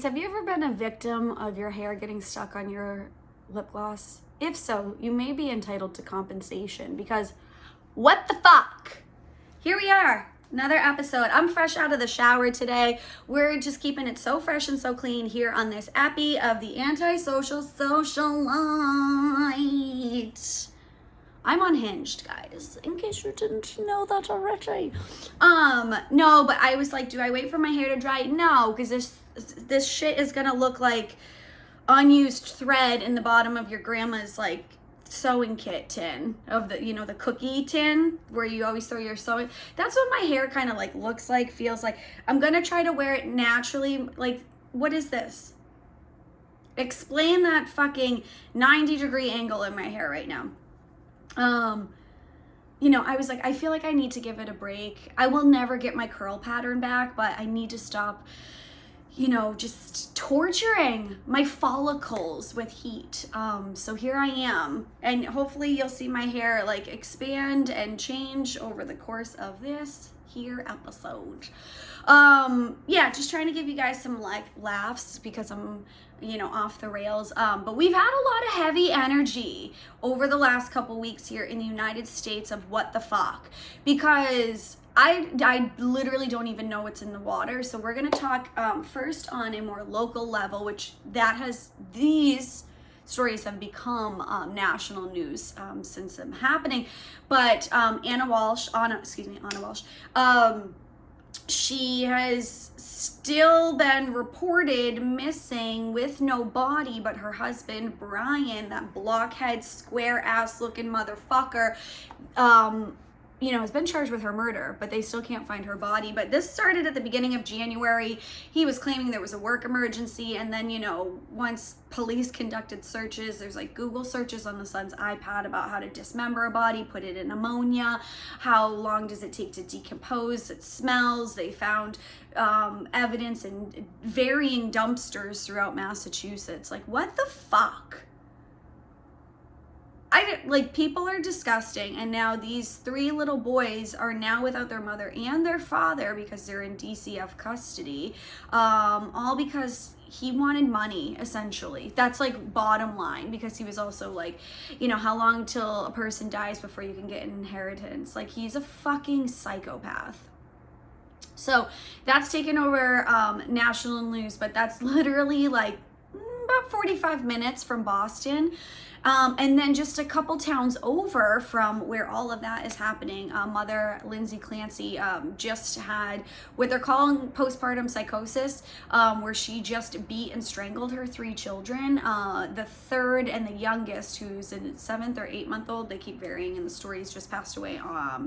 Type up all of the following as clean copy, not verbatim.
have you ever been a victim of your hair getting stuck on your lip gloss? If so, you may be entitled to compensation because what the fuck? Here we are, another episode. I'm fresh out of the shower today. We're just keeping it so fresh and so clean here on this appy of the Antisocial Socialite. I'm unhinged, guys, in case you didn't know that already. No, but I was like, do I wait for my hair to dry? No, because this shit is gonna look like unused thread in the bottom of your grandma's like sewing kit tin of the, the cookie tin where you always throw your sewing. That's what my hair kind of like looks like, feels like. I'm gonna try to wear it naturally. Like, what is this? Explain that fucking 90-degree angle in my hair right now. I was like, I feel like I need to give it a break. I will never get my curl pattern back, but I need to stop, just torturing my follicles with heat. So here I am, and hopefully you'll see my hair like expand and change over the course of this here episode. Just trying to give you guys some like laughs because I'm off the rails. But we've had a lot of heavy energy over the last couple weeks here in the United States of what the fuck, because I literally don't even know what's in the water. So we're going to talk first on a more local level, which these stories have become national news since them happening. But Anna Walsh, she has still been reported missing with no body, but her husband, Brian, that blockhead, square-ass looking motherfucker, has been charged with her murder, but they still can't find her body. But this started at the beginning of January. He was claiming there was a work emergency, and then, once police conducted searches, there's like Google searches on the son's iPad about how to dismember a body, put it in ammonia, how long does it take to decompose, it smells. They found evidence in varying dumpsters throughout Massachusetts. Like, what the fuck? People are disgusting, and now these 3 little boys are now without their mother and their father because they're in DCF custody, all because he wanted money, essentially. That's like bottom line, because he was also like, how long till a person dies before you can get an inheritance? Like, he's a fucking psychopath. So that's taken over national news, but that's literally like about 45 minutes from Boston. And then just a couple towns over from where all of that is happening, mother Lindsay Clancy just had what they're calling postpartum psychosis, where she just beat and strangled her 3 children. The third and the youngest, who's a 7th or 8-month-old, they keep varying in the stories, just passed away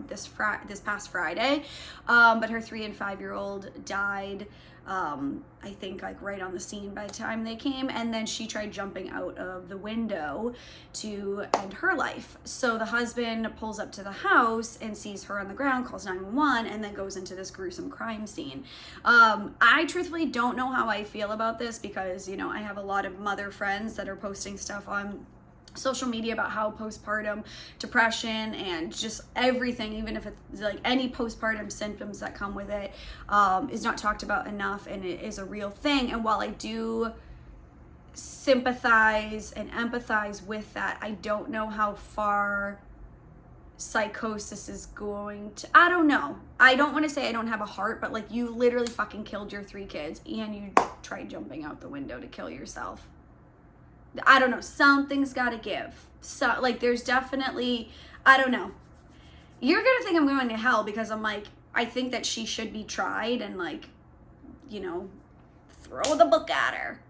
this past Friday. But her 3 and 5-year-old died, I think like right on the scene by the time they came, and then she tried jumping out of the window to end her life. So the husband pulls up to the house and sees her on the ground, calls 911, and then goes into this gruesome crime scene. I truthfully don't know how I feel about this because, I have a lot of mother friends that are posting stuff on social media about how postpartum depression and just everything, even if it's like any postpartum symptoms that come with it, is not talked about enough, and it is a real thing. And while I do sympathize and empathize with that, I don't know how far psychosis is going to, I don't know. I don't want to say I don't have a heart, but like, you literally fucking killed your 3 kids and you tried jumping out the window to kill yourself. I don't know, something's got to give. So like, there's definitely, I don't know. You're gonna think I'm going to hell because I'm like, I think that she should be tried and like, throw the book at her,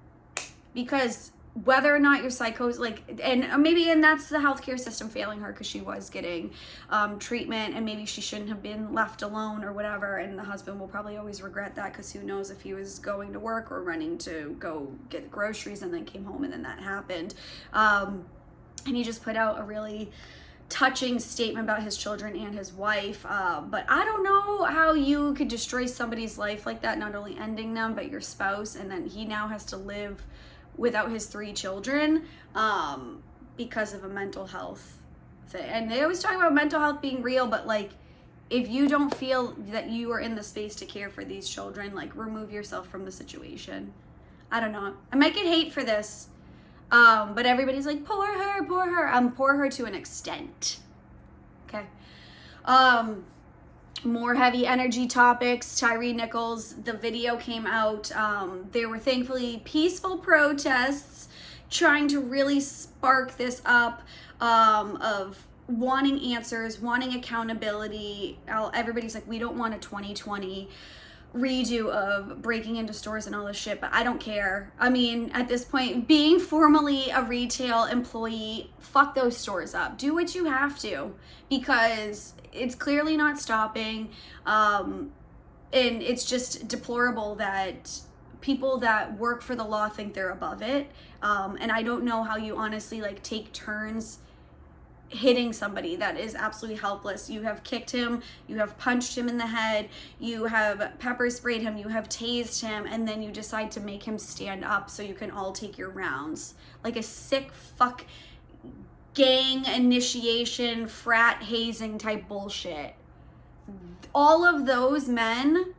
because whether or not you're psychosis, and that's the healthcare system failing her, because she was getting treatment, and maybe she shouldn't have been left alone or whatever, and the husband will probably always regret that, because who knows if he was going to work or running to go get groceries and then came home and then that happened. And he just put out a really touching statement about his children and his wife, but I don't know how you could destroy somebody's life like that, not only ending them but your spouse, and then he now has to live without his 3 children because of a mental health thing. And they always talk about mental health being real, but like, if you don't feel that you are in the space to care for these children, like, remove yourself from the situation. I don't know. I might get hate for this. But everybody's like, poor her, poor her. Poor her to an extent. Okay. More heavy energy topics. Tyree Nichols, the video came out. There were thankfully peaceful protests trying to really spark this up, of wanting answers, wanting accountability. Everybody's like, we don't want a 2020 redo of breaking into stores and all this shit, but I don't care. I mean, at this point, being formally a retail employee, fuck those stores up. Do what you have to, because it's clearly not stopping. And it's just deplorable that people that work for the law think they're above it. And I don't know how you honestly like take turns hitting somebody that is absolutely helpless. You have kicked him, you have punched him in the head, you have pepper sprayed him, you have tased him, and then you decide to make him stand up so you can all take your rounds. Like a sick fuck gang initiation, frat hazing type bullshit. All of those men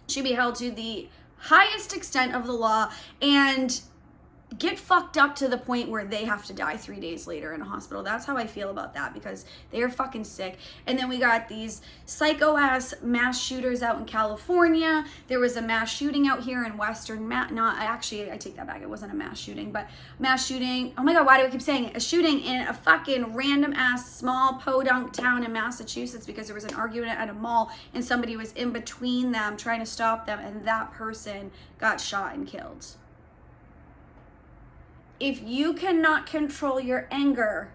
should be held to the highest extent of the law and get fucked up to the point where they have to die 3 days later in a hospital. That's how I feel about that, because they're fucking sick. And then we got these psycho ass mass shooters out in California. There was a mass shooting out here in I take that back. It wasn't a mass shooting, but mass shooting. Oh my God, why do I keep saying it? A shooting in a fucking random ass small podunk town in Massachusetts because there was an argument at a mall and somebody was in between them trying to stop them, and that person got shot and killed. If you cannot control your anger,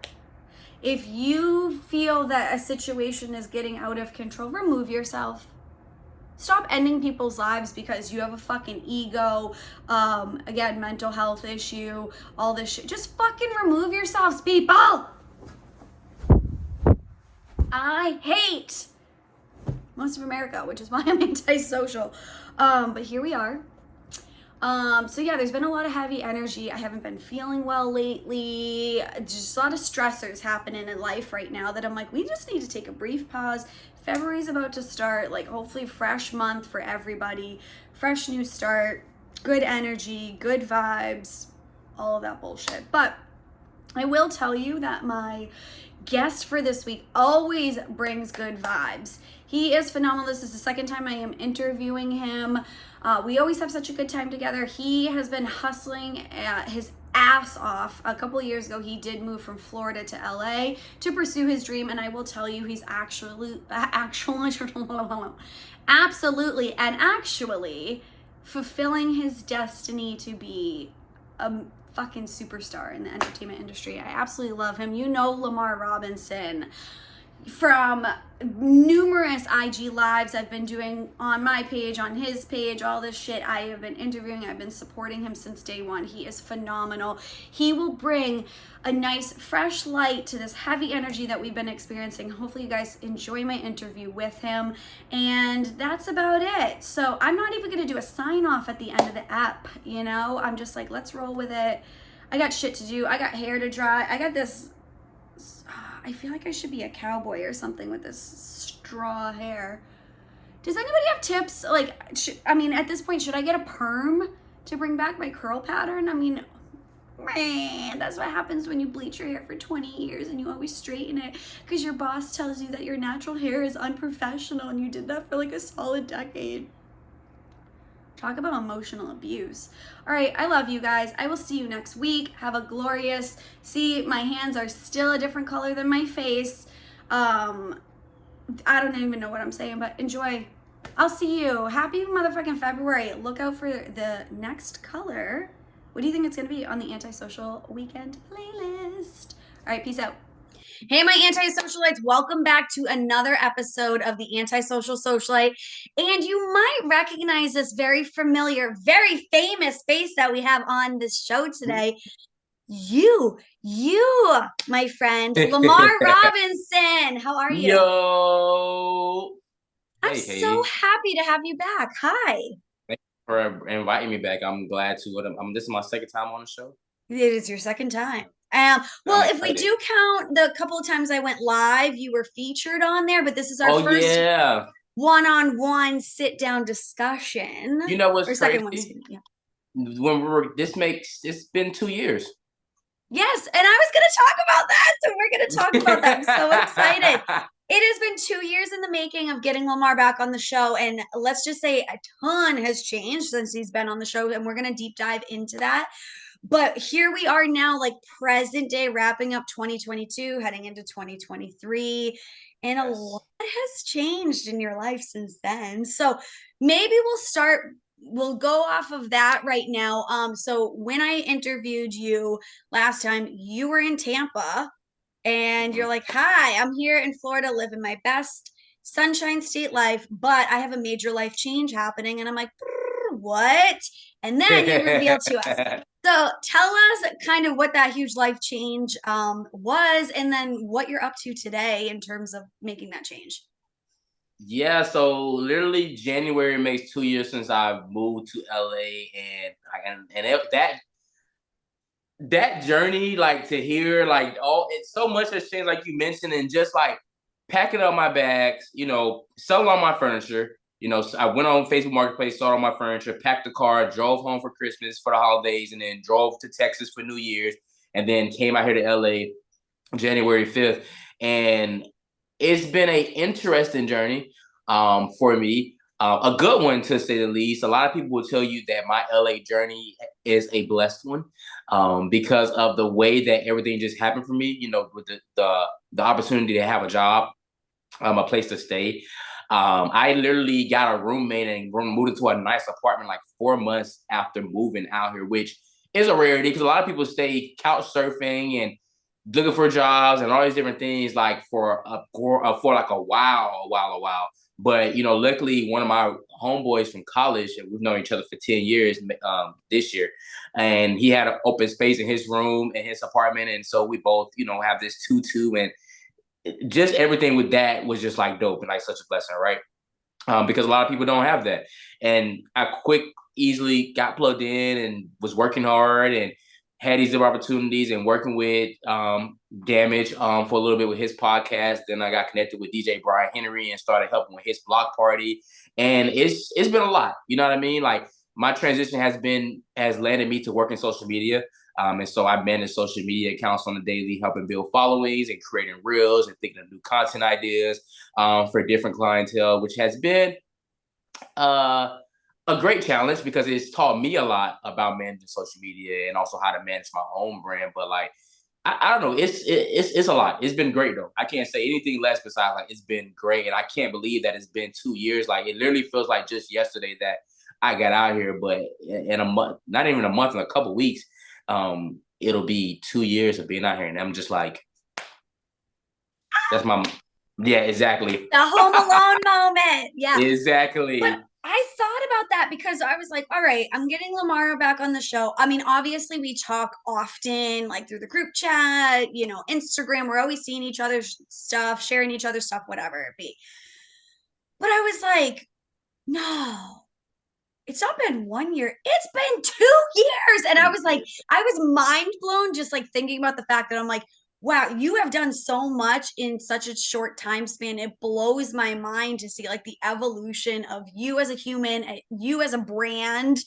if you feel that a situation is getting out of control, remove yourself. Stop ending people's lives because you have a fucking ego, again, mental health issue, all this shit. Just fucking remove yourselves, people. I hate most of America, which is why I'm antisocial. But here we are. So yeah, there's been a lot of heavy energy. I haven't been feeling well lately. Just a lot of stressors happening in life right now that I'm like, we just need to take a brief pause. February's about to start, like hopefully fresh month for everybody, fresh new start, good energy, good vibes, all of that bullshit. But I will tell you that my guest for this week always brings good vibes. He is phenomenal. This is the second time I am interviewing him. We always have such a good time together. He has been hustling his ass off. A couple of years ago, he did move from Florida to LA to pursue his dream, and I will tell you, he's absolutely fulfilling his destiny to be a fucking superstar in the entertainment industry. I absolutely love him. You know Lamar Robinson from numerous IG lives I've been doing on my page, on his page, all this shit. I have been interviewing, I've been supporting him since day one. He is phenomenal. He will bring a nice fresh light to this heavy energy that we've been experiencing. Hopefully you guys enjoy my interview with him, and that's about it. So I'm not even gonna do a sign off at the end of the app, you know? I'm just like, let's roll with it. I got shit to do. I got hair to dry. I got this, I feel like I should be a cowboy or something with this straw hair. Does anybody have tips? Like, at this point, should I get a perm to bring back my curl pattern? I mean, man, that's what happens when you bleach your hair for 20 years and you always straighten it because your boss tells you that your natural hair is unprofessional and you did that for like a solid decade. Talk about emotional abuse. All right, I love you guys. I will see you next week. Have a glorious, see, my hands are still a different color than my face. I don't even know what I'm saying, but enjoy. I'll see you. Happy motherfucking February. Look out for the next color. What do you think it's going to be on the Antisocial Weekend playlist? All right, peace out. Hey, my anti-socialites, welcome back to another episode of the Antisocial Socialite. And you might recognize this very familiar, very famous face that we have on this show today. You, my friend, Lamar Robinson. How are you? Yo. I'm so happy to have you back. Hi. Thank you for inviting me back. I'm glad to. This is my second time on the show. It is your second time. Well, if we do count the couple of times I went live, you were featured on there, but this is our first one-on-one sit-down discussion. You know what's crazy? Yeah. when we were, it's been 2 years. Yes, and I was going to talk about that. So we're going to talk about that. I'm so excited. It has been 2 years in the making of getting Lamar back on the show. And let's just say a ton has changed since he's been on the show. And we're going to deep dive into that. But here we are now, like present day, wrapping up 2022, heading into 2023. And a lot Yes. has changed in your life since then. So maybe we'll go off of that right now. So when I interviewed you last time, you were in Tampa and you're Mhm. like, "Hi, I'm here in Florida living my best sunshine state life, but I have a major life change happening." And I'm like, "What?" And then you reveal to us. So tell us kind of what that huge life change was, and then what you're up to today in terms of making that change. Yeah, so literally January makes 2 years since I moved to LA, that journey, like to hear like all it's so much has changed, like you mentioned, and just like packing up my bags, selling all my furniture. So I went on Facebook Marketplace, sold all my furniture, packed the car, drove home for Christmas for the holidays, and then drove to Texas for New Year's, and then came out here to LA January 5th. And it's been a interesting journey for me. A good one to say the least. A lot of people will tell you that my LA journey is a blessed one because of the way that everything just happened for me. With the opportunity to have a job, a place to stay. I literally got a roommate and moved into a nice apartment like 4 months after moving out here, which is a rarity because a lot of people stay couch surfing and looking for jobs and all these different things like for like a while. But luckily, one of my homeboys from college, and we've known each other for 10 years this year, and he had an open space in his room in his apartment, and so we both have this two and just everything with that was just like dope and like such a blessing, right? Because a lot of people don't have that. And I easily got plugged in and was working hard and had these opportunities and working with Damage for a little bit with his podcast. Then I got connected with DJ Brian Henry and started helping with his block party. And it's been a lot. You know what I mean? Like my transition has landed me to work in social media. And so I manage social media accounts on the daily, helping build followings and creating reels and thinking of new content ideas for different clientele, which has been uh, a great challenge because it's taught me a lot about managing social media and also how to manage my own brand. But like, I don't know, it's a lot. It's been great though. I can't say anything less besides like it's been great, and I can't believe that it's been 2 years. Like it literally feels like just yesterday that I got out here, but in a month, not even a month, in a couple weeks, it'll be 2 years of being out here, and I'm just like, that's my yeah, exactly. The Home Alone moment. Yeah. But Exactly. I thought about that because I was like, all right, I'm getting Lamara back on the show. I mean, obviously, we talk often, like through the group chat, Instagram. We're always seeing each other's stuff, sharing each other's stuff, whatever it be. But I was like, no, it's not been 1 year. It's been 2 years. And I was like, I was mind blown just like thinking about the fact that I'm like, wow, you have done so much in such a short time span. It blows my mind to see like the evolution of you as a human, you as a brand,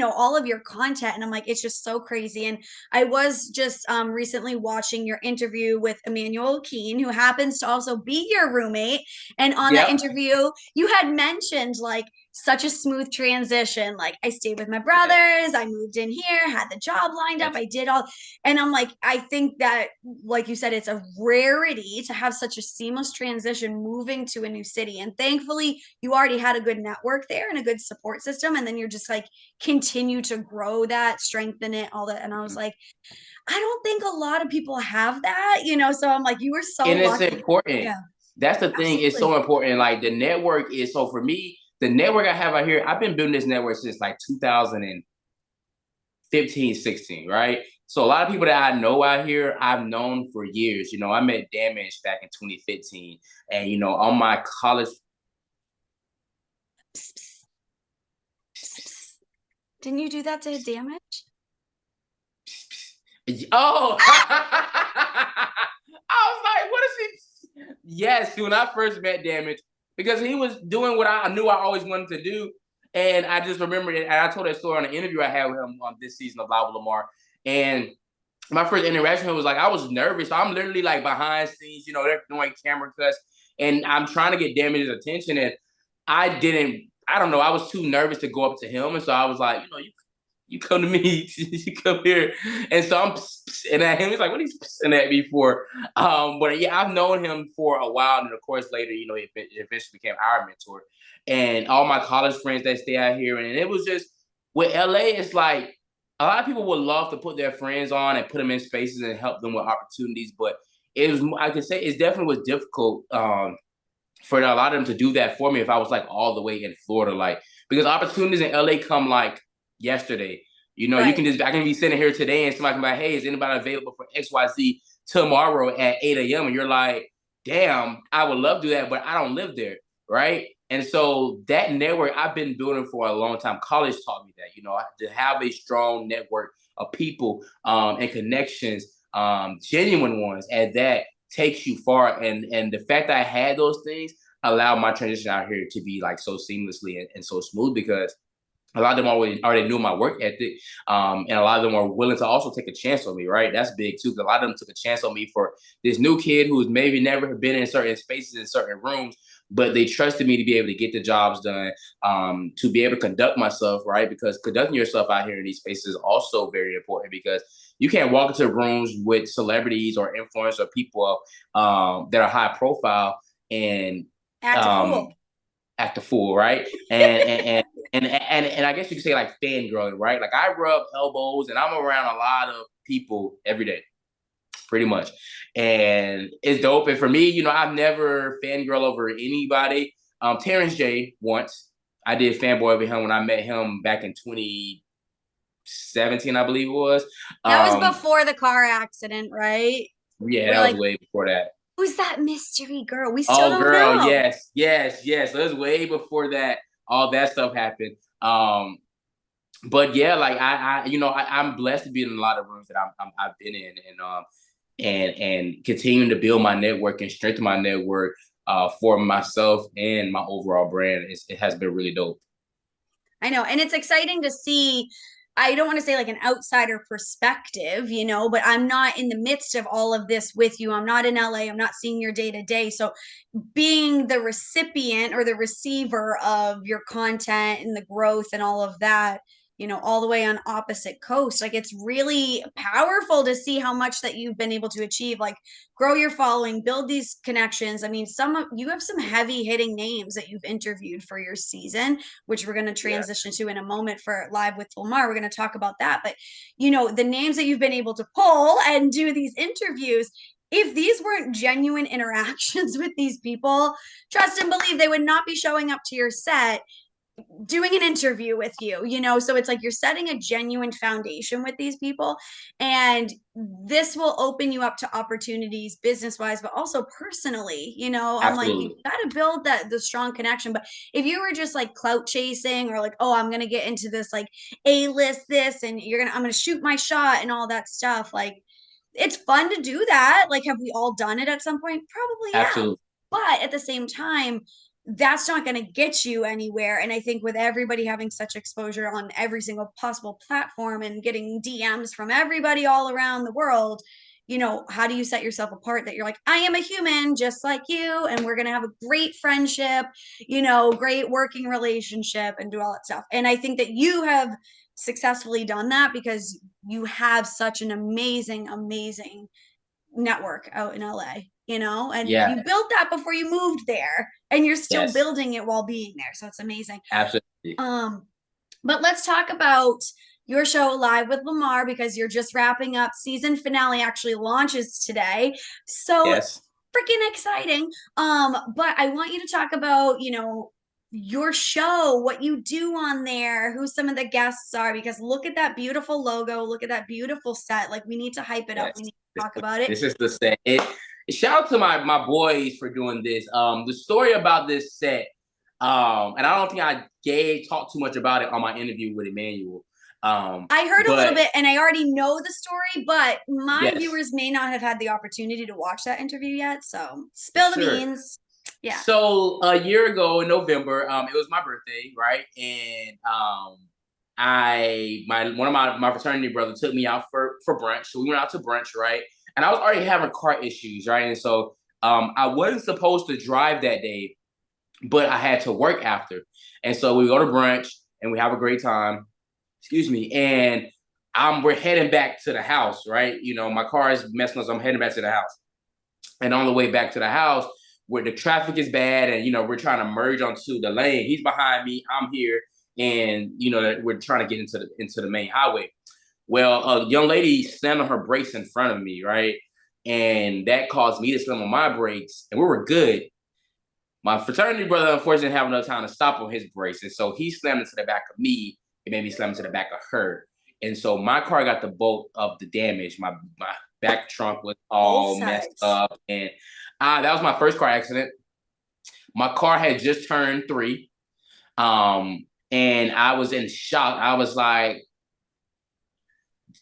all of your content. And I'm like, it's just so crazy. And I was just recently watching your interview with Emmanuel Keen, who happens to also be your roommate. And on that Yep. interview, you had mentioned like, such a smooth transition. Like I stayed with my brothers, I moved in here, had the job lined up, Yes. I did all. And I'm like, I think that, like you said, it's a rarity to have such a seamless transition moving to a new city. And thankfully, you already had a good network there and a good support system. And then you're just like, continue to grow that, strengthen it, all that. And I was like, I don't think a lot of people have that, So I'm like, you were so And it's lucky. important. Yeah, That's the thing. It's absolutely. so important. Like the network is so for me. The network I have out here, I've been building this network since like 2015, 16, right? So a lot of people that I know out here, I've known for years. I met Damage back in 2015, and on my college. Psst, psst, psst, psst. Didn't you do that to damage? Oh, I was like, what is he? Yes, when I first met Damage, because he was doing what I knew I always wanted to do. And I just remember it. And I told that story on an interview I had with him on this season of Live with Lamar. And my first interaction with him was like, I was nervous. So I'm literally like behind scenes, they're doing camera cuts and I'm trying to get Damage's attention. And I don't know, I was too nervous to go up to him. And so I was like, you come to me, you come here. And so I'm pissing at him. He's like, what are you pissing at me for? But yeah, I've known him for a while. And of course, later, he eventually became our mentor. And all my college friends that stay out here. And it was just, with LA, it's like, a lot of people would love to put their friends on and put them in spaces and help them with opportunities. But I can say it definitely was difficult for a lot of them to do that for me if I was like all the way in Florida, like, because opportunities in LA come like yesterday. You can I can be sitting here today and somebody can be like, hey, is anybody available for XYZ tomorrow at 8 a.m.? And you're like, damn, I would love to do that, but I don't live there, right? And so that network I've been building for a long time. College taught me that, to have a strong network of people and connections, genuine ones, and that takes you far. And the fact that I had those things allowed my transition out here to be like so seamlessly and so smooth, because a lot of them already knew my work ethic, and a lot of them were willing to also take a chance on me, right? That's big too, because a lot of them took a chance on me for this new kid who's maybe never been in certain spaces, in certain rooms, but they trusted me to be able to get the jobs done, to be able to conduct myself, right? Because conducting yourself out here in these spaces is also very important, because you can't walk into rooms with celebrities or influencers or people that are high profile and Act a fool. Act a fool, right? And I guess you could say like fangirling, right? Like I rub elbows and I'm around a lot of people every day, pretty much. And it's dope. And for me, I've never fangirl over anybody. Terrence J once. I did fanboy over him when I met him back in 2017, I believe it was. That was before the car accident, right? Yeah, We're that was like, way before that. who's that mystery girl? We still Oh, don't girl, know. yes, yes, yes. So it was way before that. All that stuff happened. But yeah, like I'm blessed to be in a lot of rooms that I've been in, and continuing to build my network and strengthen my network for myself and my overall brand. It has been really dope. I know. And it's exciting to see. I don't want to say like an outsider perspective, but I'm not in the midst of all of this with you. I'm not in LA. I'm not seeing your day to day. So being the recipient or the receiver of your content and the growth and all of that, all the way on opposite coast, like it's really powerful to see how much that you've been able to achieve, like grow your following, build these connections. I mean, you have some heavy hitting names that you've interviewed for your season, which we're going to transition to in a moment for Live with Lamar. We're going to talk about that. But, the names that you've been able to pull and do these interviews, if these weren't genuine interactions with these people, trust and believe they would not be showing up to your set doing an interview with you. So it's like you're setting a genuine foundation with these people, and this will open you up to opportunities business wise, but also personally. I'm like, you Absolutely. got to build the strong connection. But if you were just like clout chasing, or like, oh, I'm gonna get into this like A-list this, and I'm gonna shoot my shot and all that stuff, like it's fun to do that. Like, have we all done it at some point? Probably, yeah. Absolutely. But at the same time, that's not going to get you anywhere. And I think with everybody having such exposure on every single possible platform and getting DMs from everybody all around the world, how do you set yourself apart that you're like, I am a human just like you, and we're going to have a great friendship, great working relationship, and do all that stuff. And I think that you have successfully done that because you have such an amazing network out in LA, and Yeah. you built that before you moved there, and you're still Yes. building it while being there. So it's amazing. Absolutely. But let's talk about your show Live with Lamar, because you're just wrapping up. Season finale actually launches today. So Yes. freaking exciting. But I want you to talk about, your show, what you do on there, who some of the guests are, because look at that beautiful logo, look at that beautiful set. Like, we need to hype it up. Yes. We need to talk about it. This is the set. Shout out to my boys for doing this. The story about this set, and I don't think I talked too much about it on my interview with Emmanuel. I heard a little But bit, and I already know the story, but my yes, viewers may not have had the opportunity to watch that interview yet. So spill the sure. beans. Yeah. So a year ago in November, it was my birthday, right? And I my one of my fraternity brothers took me out for brunch. So we went out to brunch, right? And I was already having car issues, right? And so I wasn't supposed to drive that day, but I had to work after. And so we go to brunch and we have a great time. Excuse me. And we're heading back to the house, right? You know, my car is messing up, so I'm heading back to the house. And on the way back to the house, where the traffic is bad, and we're trying to merge onto the lane. He's behind me, I'm here, and we're trying to get into the main highway. Well, a young lady slammed on her brakes in front of me, right? And that caused me to slam on my brakes, and we were good. My fraternity brother, unfortunately, didn't have enough time to stop on his brakes, and so he slammed into the back of me. It made me slam into the back of her, and so my car got the bulk of the damage. My back trunk was Both all messed sides. up, and that was my first car accident. My car had just turned 3, and I was in shock. I was like,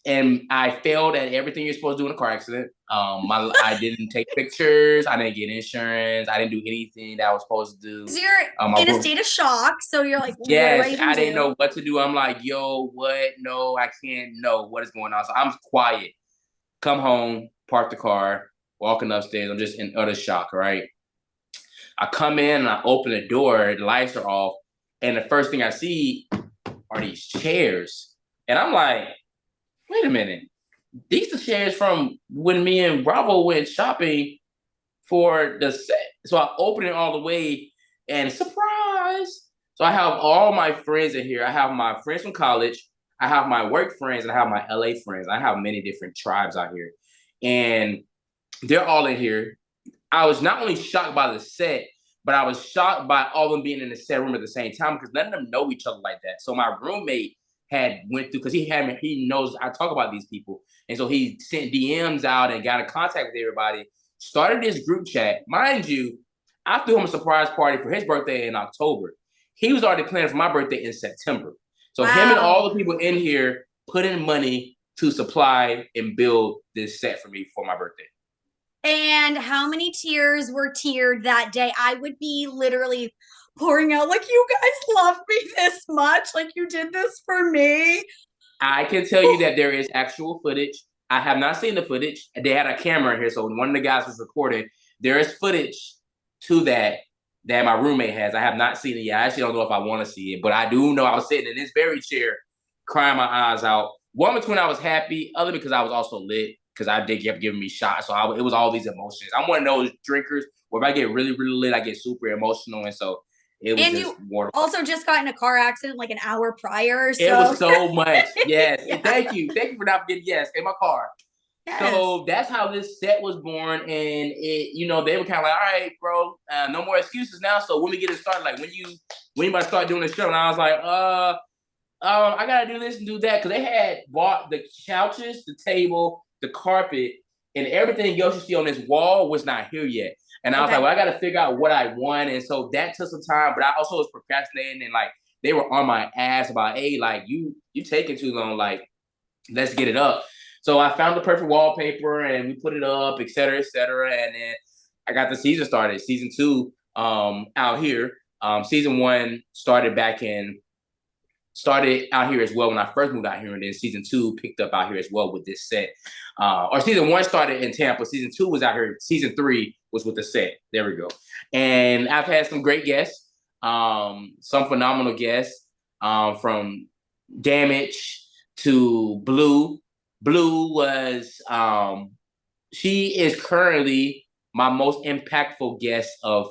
and I failed at everything you're supposed to do in a car accident. I didn't take pictures. I didn't get insurance. I didn't do anything that I was supposed to do. So you're in a state of shock. So you're like, what do I Yes, even I didn't do? know what to do. I'm like, yo, what? No, I can't. No, what is going on? So I'm quiet. Come home, park the car, walking upstairs. I'm just in utter shock, right? I come in and I open the door, the lights are off, and the first thing I see are these chairs. And I'm like, wait a minute. These are chairs from when me and Bravo went shopping for the set. So I open it all the way and surprise. So I have all my friends in here. I have my friends from college. I have my work friends and I have my LA friends. I have many different tribes out here. And they're all in here. I was not only shocked by the set, but I was shocked by all of them being in the set room at the same time because none of them know each other like that. So my roommate had went through because he knows I talk about these people, and so he sent DMs out and got in contact with everybody. Started this group chat, mind you. I threw him a surprise party for his birthday in October. He was already planning for my birthday in September. So him and all Wow. the people in here put in money to supply and build this set for me for my birthday. And how many tears were teared that day? I would be literally pouring out, like, you guys love me this much. Like, you did this for me. I can tell you that there is actual footage. I have not seen the footage. They had a camera in here, so one of the guys was recording. There is footage to that my roommate has. I have not seen it yet. I actually don't know if I want to see it, but I do know I was sitting in this very chair, crying my eyes out. One between I was happy, other because I was also lit because I did kept giving me shots. So it was all these emotions. I'm one of those drinkers where if I get really, really lit, I get super emotional, and so it was And just you more. also just got in a car accident like an hour prior. It So, was so much. Yes. yeah. Thank you. Thank you for not forgetting. Yes, in my car. Yes. So that's how this set was born. And they were kind of like, all right, bro, no more excuses now. So when we get it started, like when you about to start doing the show, and I was like, I gotta do this and do that. Cause they had bought the couches, the table, the carpet, and everything else you see on this wall was not here yet. And I was like, Okay. well, I gotta figure out what I want. And so that took some time, but I also was procrastinating and like they were on my ass about, hey, like you taking too long, like let's get it up. So I found the perfect wallpaper and we put it up, et cetera, et cetera. And then I got the season started. Season 2 out here. Season 1 started out here as well when I first moved out here, and then season 2 picked up out here as well with this set. Or season 1 started in Tampa, season 2 was out here, season 3 was with the set. There we go. And I've had some great guests, some phenomenal guests, from Damage to Blue. Blue was she is currently my most impactful guest of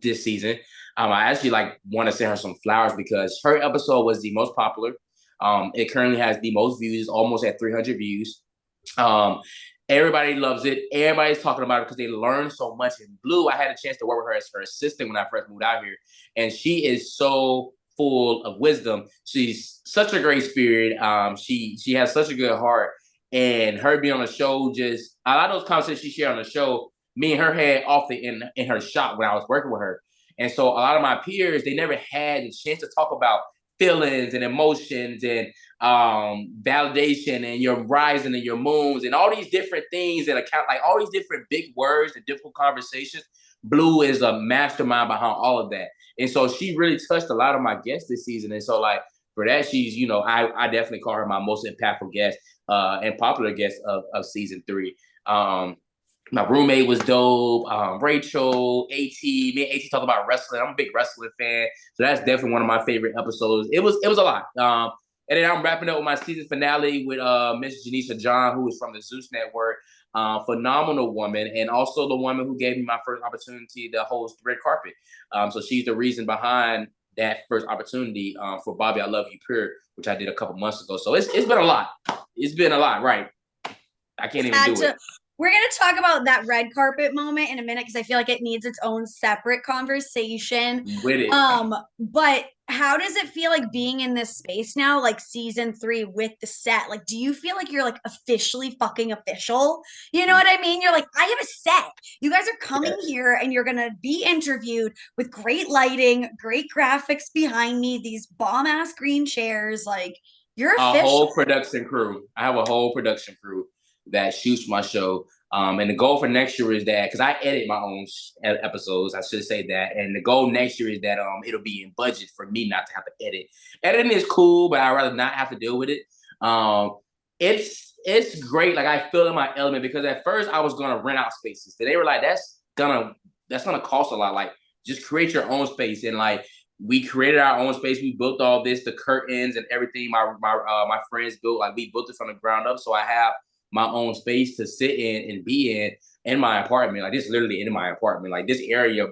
this season. I actually want to send her some flowers because her episode was the most popular. It currently has the most views, almost at 300 views. Um, Everybody loves it. Everybody's talking about it because they learned so much. In Blue, I had a chance to work with her as her assistant when I first moved out here, and she is so full of wisdom. She's such a great spirit. She has such a good heart, and her being on the show, just a lot of those conversations she shared on the show, me and her had often in her shop when I was working with her. And so a lot of my peers, they never had the chance to talk about feelings and emotions and validation and your rising and your moons and all these different things that account like all these different big words and difficult conversations. Blue is a mastermind behind all of that. And so she really touched a lot of my guests this season. And so like for that, she's, I definitely call her my most impactful guest and popular guest of season 3. My roommate was dope. Rachel, AT, me and AT talk about wrestling. I'm a big wrestling fan, so that's definitely one of my favorite episodes. It was a lot. And then I'm wrapping up with my season finale with Miss Janisha John, who is from the Zeus Network. Phenomenal woman, and also the woman who gave me my first opportunity to host Red Carpet. So she's the reason behind that first opportunity for Bobby I Love You Pure, which I did a couple months ago. So it's been a lot. It's been a lot, right? I can't even do it. We're going to talk about that red carpet moment in a minute because I feel like it needs its own separate conversation. With it. But how does it feel like being in this space now, like season 3 with the set? Like, do you feel like you're like officially fucking official? You know what I mean? You're like, I have a set. You guys are coming here and you're going to be interviewed with great lighting, great graphics behind me, these bomb ass green chairs. Like, you're official. A whole production crew. I have a whole production crew that shoots my show. And the goal for next year is that, because I edit my own episodes, I should say that. And the goal next year is that it'll be in budget for me not to have to edit. Editing is cool, but I'd rather not have to deal with it. It's great. Like I feel in my element because at first I was gonna rent out spaces. They were like, that's gonna cost a lot. Like just create your own space. And like we created our own space. We built all this, the curtains and everything. My friends built, like we built it from the ground up. So I have my own space to sit in and be in my apartment. Like this literally in my apartment. Like this area,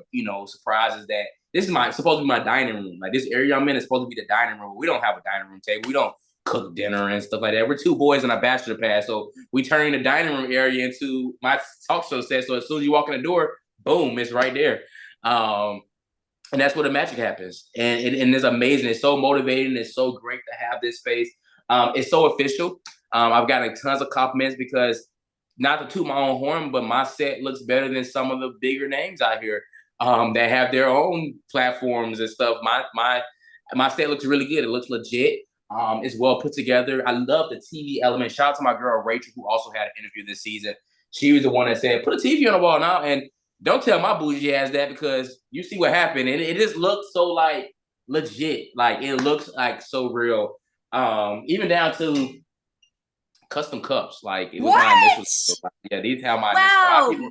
surprises that this is supposed to be my dining room. Like this area I'm in is supposed to be the dining room. We don't have a dining room table. We don't cook dinner and stuff like that. We're 2 boys in a bachelor pad. So we turn the dining room area into my talk show set. So as soon as you walk in the door, boom, it's right there. And that's where the magic happens. And it's amazing. It's so motivating. It's so great to have this space. It's so official. I've gotten tons of compliments because not to toot my own horn, but my set looks better than some of the bigger names out here that have their own platforms and stuff. My set looks really good. It looks legit. It's well put together. I love the TV element. Shout out to my girl Rachel, who also had an interview this season. She was the one that said, "Put a TV on the wall now." And don't tell my bougie ass that because you see what happened, and it just looks so like legit. Like it looks like so real. Even down to custom cups. Like it was my initial. Yeah, these have my. Wow.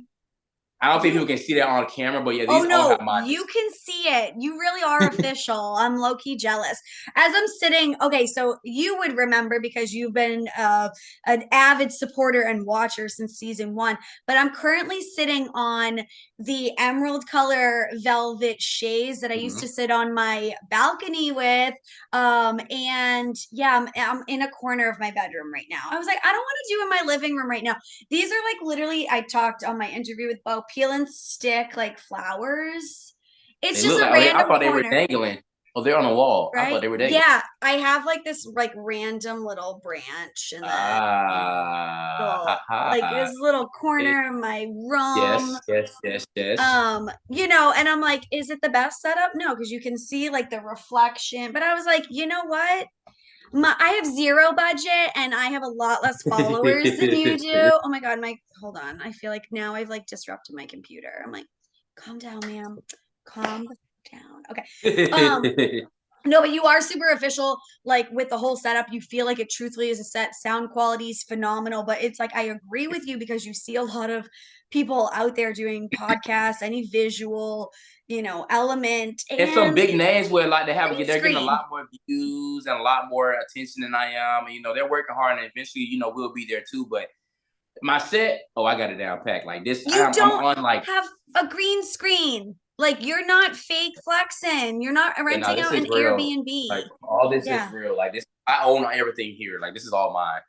I don't think people can see that on camera, but yeah, these all have my. You can see it. You really are official. I'm low-key jealous. As I'm sitting, okay, so you would remember because you've been an avid supporter and watcher since season 1, but I'm currently sitting on the emerald color velvet chaise that I used to sit on my balcony with. And yeah, I'm in a corner of my bedroom right now. I was like, I don't want to do in my living room right now. These are like literally, I talked on my interview with Bo, peel and stick like flowers. It's just a random I thought they corner. were dangling. Oh, they're on the wall. Right? I thought they were dangling. Yeah, I have like this like random little branch and like this little corner of my room. Yes. And I'm like, is it the best setup? No, because you can see like the reflection. But I was like, you know what? I have 0 budget and I have a lot less followers than you do. Oh my God, hold on. I feel like now I've like disrupted my computer. I'm like, calm down, ma'am. Calm down. Okay. No, but you are super official, like with the whole setup. You feel like it truthfully is a set. Sound quality is phenomenal, but it's like I agree with you because you see a lot of people out there doing podcasts, any visual, element, and some big names where like they're getting a lot more views and a lot more attention than I am. And, they're working hard, and eventually, we'll be there too. But my set, I got it down packed. Like this, I'm on like have a green screen. Like you're not fake flexing. You're not renting out an Airbnb. Like all this is real. Like this, I own everything here. Like this is all mine.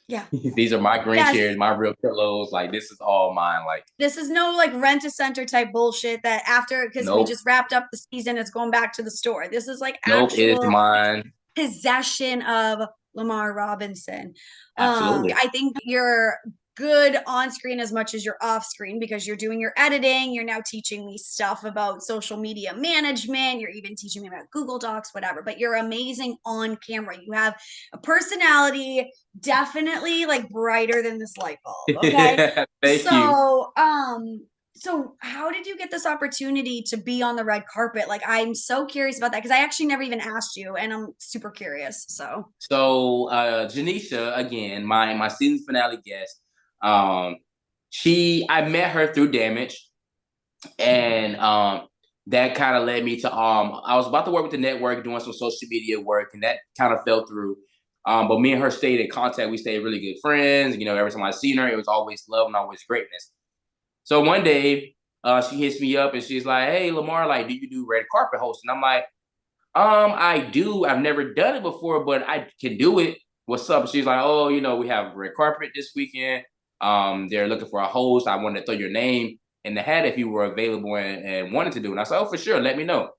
Yeah. These are my green chairs, my real pillows. Like this is all mine. Like this is no like rent a center type bullshit that after because we just wrapped up the season, it's going back to the store. This is like actual it is mine. Possession of Lamar Robinson. Absolutely. I think you're good on screen as much as you're off screen because you're doing your editing. You're now teaching me stuff about social media management. You're even teaching me about Google Docs, whatever. But you're amazing on camera. You have a personality, definitely like brighter than this light bulb. Okay. Thank you. So how did you get this opportunity to be on the red carpet? Like, I'm so curious about that because I actually never even asked you, and I'm super curious. So So Janisha, again, my season finale guest, um, I met her through Damage, and that kind of led me to I was about to work with the network doing some social media work, and that kind of fell through. But me and her stayed in contact. We stayed really good friends. You know, every time I seen her, it was always love and always greatness. So one day, she hits me up and she's like, "Hey, Lamar, like, do you do red carpet hosting?" I'm like, I do. I've never done it before, but I can do it. What's up?" She's like, "Oh, you know, we have red carpet this weekend. They're looking for a host. I wanted to throw your name in the hat if you were available and wanted to do it." And I said, "Oh, for sure. Let me know."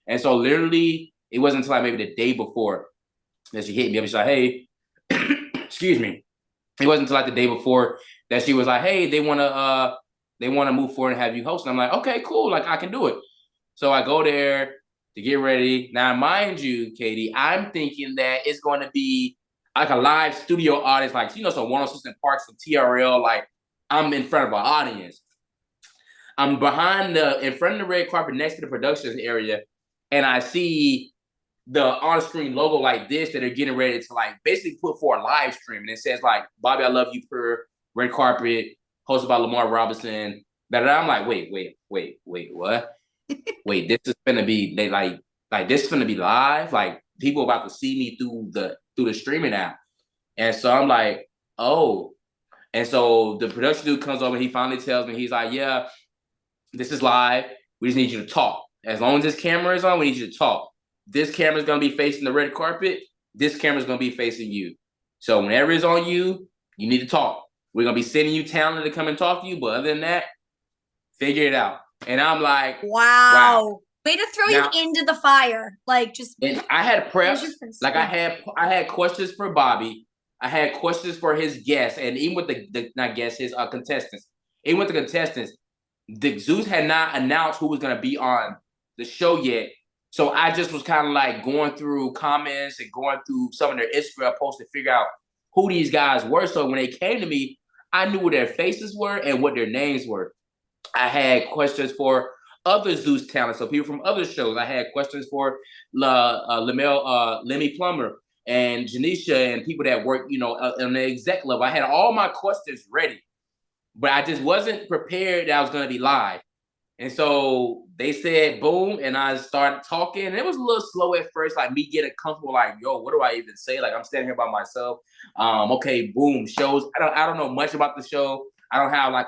And so literally, it wasn't until like maybe the day before that she hit me up. She's like, "Hey," excuse me. It wasn't until like the day before that she was like, "Hey, they wanna move forward and have you host." And I'm like, "Okay, cool. Like, I can do it." So I go there to get ready. Now, mind you, Katie, I'm thinking that it's going to be like a live studio audience, like, you know, so 106 in Parks from TRL. Like, I'm in front of an audience. I'm in front of the red carpet next to the production area, and I see the on-screen logo like this that are getting ready to like basically put for a live stream, and it says like "Bobby, I love you" per red carpet, hosted by Lamar Robinson. That I'm like, wait, what? Wait, this is gonna be this is gonna be live. Like people about to see me through the streaming app, and so I'm like, oh. And so the production dude comes over and he finally tells me, he's like, "Yeah, this is live. We just need you to talk. As long as this camera is on, we need you to talk. This camera is gonna be facing the red carpet. This camera is gonna be facing you. So whenever it's on you, you need to talk. We're gonna be sending you talent to come and talk to you, but other than that, figure it out." And I'm like, wow. wow, way to throw you Now, into the fire. Like, just and I had here's preps. your first. Like Yeah. I had questions for Bobby. I had questions for his guests, and even with the not guests, his contestants. Even with the contestants, the Zeus had not announced who was going to be on the show yet. So I just was kind of like going through comments and going through some of their Instagram posts to figure out who these guys were. So when they came to me, I knew what their faces were and what their names were. I had questions for other Zeus talents, so people from other shows. I had questions for Lemmy Plummer and Janisha and people that work, you know, on the exec level. I had all my questions ready, but I just wasn't prepared that I was going to be live. And so they said boom, and I started talking. And it was a little slow at first, like me getting comfortable, like, yo, what do I even say? Like I'm standing here by myself. Okay, boom, shows. I don't know much about the show. I don't have like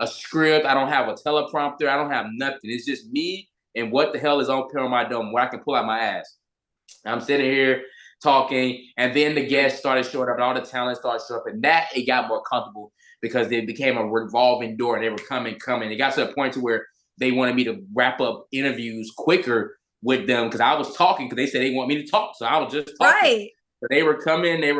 a script. I don't have a teleprompter. I don't have nothing. It's just me and what the hell is on my dome where I can pull out my ass. I'm sitting here talking, and then the guests started showing up, and all the talent started showing up, and that it got more comfortable because it became a revolving door, and they were coming. It got to a point to where they wanted me to wrap up interviews quicker with them because I was talking because they said they want me to talk, so I was just talking. Right. So they were coming, and it